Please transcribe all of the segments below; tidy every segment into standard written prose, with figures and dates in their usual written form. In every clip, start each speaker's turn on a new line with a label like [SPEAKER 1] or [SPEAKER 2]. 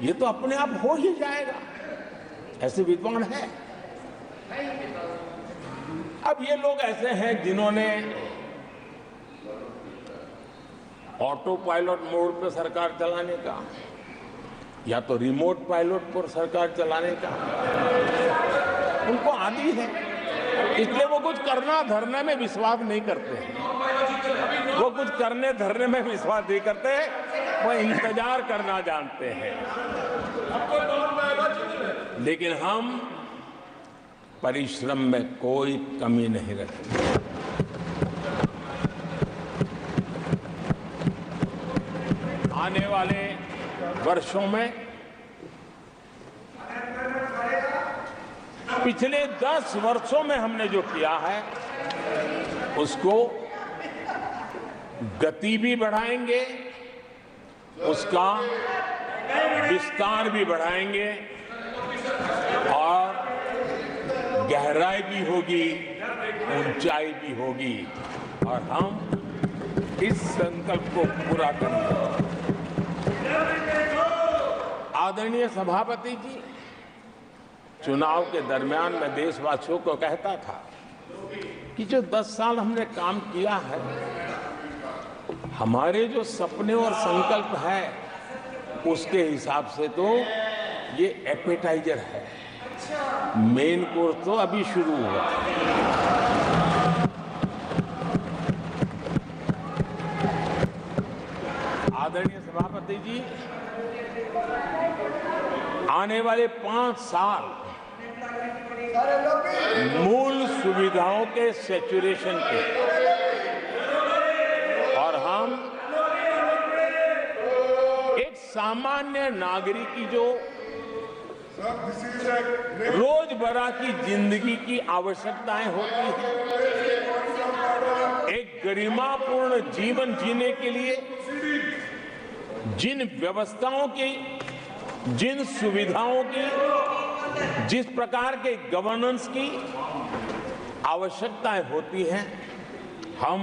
[SPEAKER 1] ये तो अपने आप हो ही जाएगा, ऐसे विद्वान है। अब ये लोग ऐसे हैं जिन्होंने ऑटो पायलट मोड पे सरकार चलाने का या तो रिमोट पायलट पर सरकार चलाने का उनको आदी है, इसलिए वो कुछ करना धरने में विश्वास नहीं करते हैं। वो कुछ करने धरने में विश्वास नहीं करते, वो इंतजार करना जानते हैं। लेकिन हम परिश्रम में कोई कमी नहीं रखेंगे। आने वाले वर्षों में पिछले 10 वर्षों में हमने जो किया है उसको गति भी बढ़ाएंगे, उसका विस्तार भी बढ़ाएंगे और गहराई भी होगी, ऊंचाई भी होगी और हम इस संकल्प को पूरा करेंगे। आदरणीय सभापति जी, चुनाव के दरमियान मैं देशवासियों को कहता था कि जो 10 साल हमने काम किया है, हमारे जो सपने और संकल्प है उसके हिसाब से तो ये एपेटाइजर है, मेन कोर्स तो अभी शुरू हुआ। आदरणीय सभापति जी, आने वाले 5 साल मूल सुविधाओं के सैचुरेशन के और हम एक सामान्य नागरिक की जो रोजमर्रा की जिंदगी की आवश्यकताएं होती हैं, एक गरिमापूर्ण जीवन जीने के लिए जिन व्यवस्थाओं की, जिन सुविधाओं की, जिस प्रकार के गवर्नेंस की आवश्यकताएं होती हैं, हम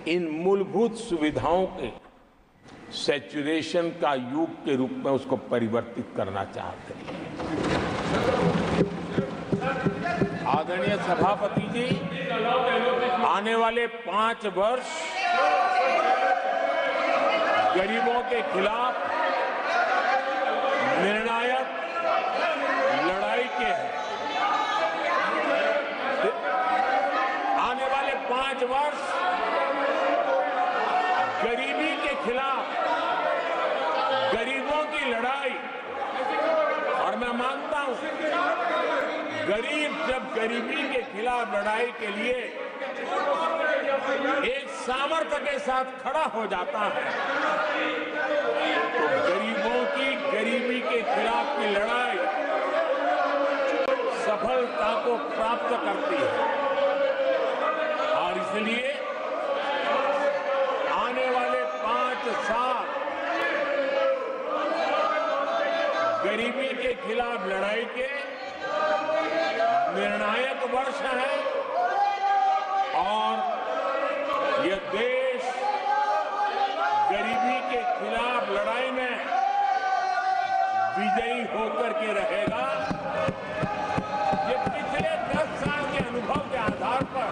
[SPEAKER 1] इन मूलभूत सुविधाओं के सैचुरेशन का युग के रूप में उसको परिवर्तित करना चाहते हैं। आदरणीय सभापति जी, आने वाले 5 वर्ष गरीबों के खिलाफ निर्णायक लड़ाई के हैं। आने वाले 5 वर्ष गरीबी के खिलाफ गरीबों की लड़ाई, और मैं मानता हूं गरीब जब गरीबी के खिलाफ लड़ाई के लिए एक सामर्थ्य के साथ खड़ा हो जाता है तो गरीबों की गरीबी के खिलाफ की लड़ाई सफलता को प्राप्त करती है। और इसलिए आने वाले 5 साल गरीबी के खिलाफ लड़ाई के निर्णायक वर्ष है और यह देश गरीबी के खिलाफ लड़ाई में विजयी होकर के रहेगा। ये पिछले 10 साल के अनुभव के आधार पर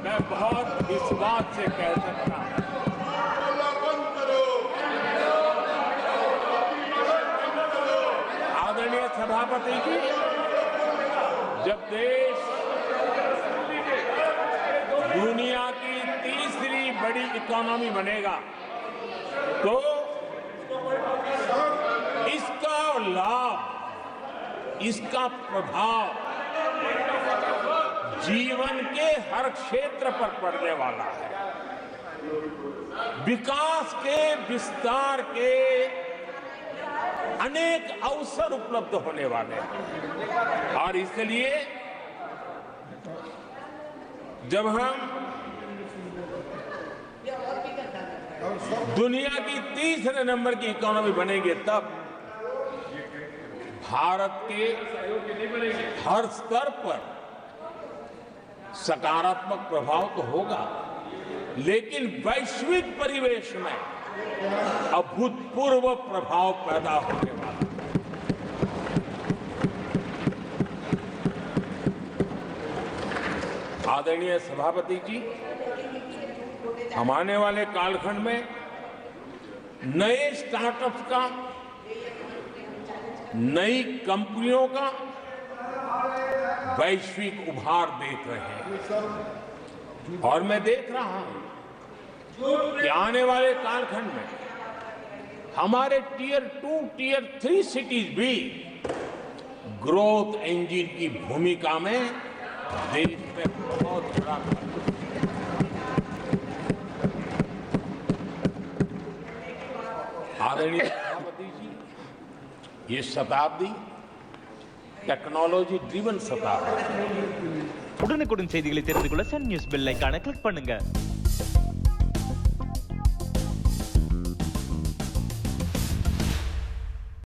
[SPEAKER 1] मैं बहुत विश्वास से कह सकता हूं। आदरणीय सभापति जी, जब देश दुनिया की तीसरी बड़ी इकोनॉमी बनेगा तो इसका लाभ, इसका प्रभाव जीवन के हर क्षेत्र पर पड़ने वाला है। विकास के विस्तार के अनेक अवसर उपलब्ध होने वाले हैं और इसलिए जब हम दुनिया की तीसरे नंबर की इकोनॉमी बनेंगे तब भारत के हर स्तर पर सकारात्मक प्रभाव तो होगा, लेकिन वैश्विक परिवेश में अभूतपूर्व प्रभाव पैदा होने वाला है। आदरणीय सभापति जी, हम आने वाले कालखंड में नए स्टार्टअप्स का, नई कंपनियों का वैश्विक उभार देख रहे हैं और मैं देख रहा हूं कि आने वाले कालखंड में हमारे टियर 2, टियर 3 सिटीज भी ग्रोथ इंजन की भूमिका में देश में बहुत बड़ा आदरणीय सभापति जी, ये शताब्दी टेक्नोलॉजी ड्रिवन शताब्दी।
[SPEAKER 2] உடனுக்குடன் செய்திகளை தெரிந்து கொள்ள சன் நியூஸ் பெல் ஐகானை கிளிக் பண்ணுங்க.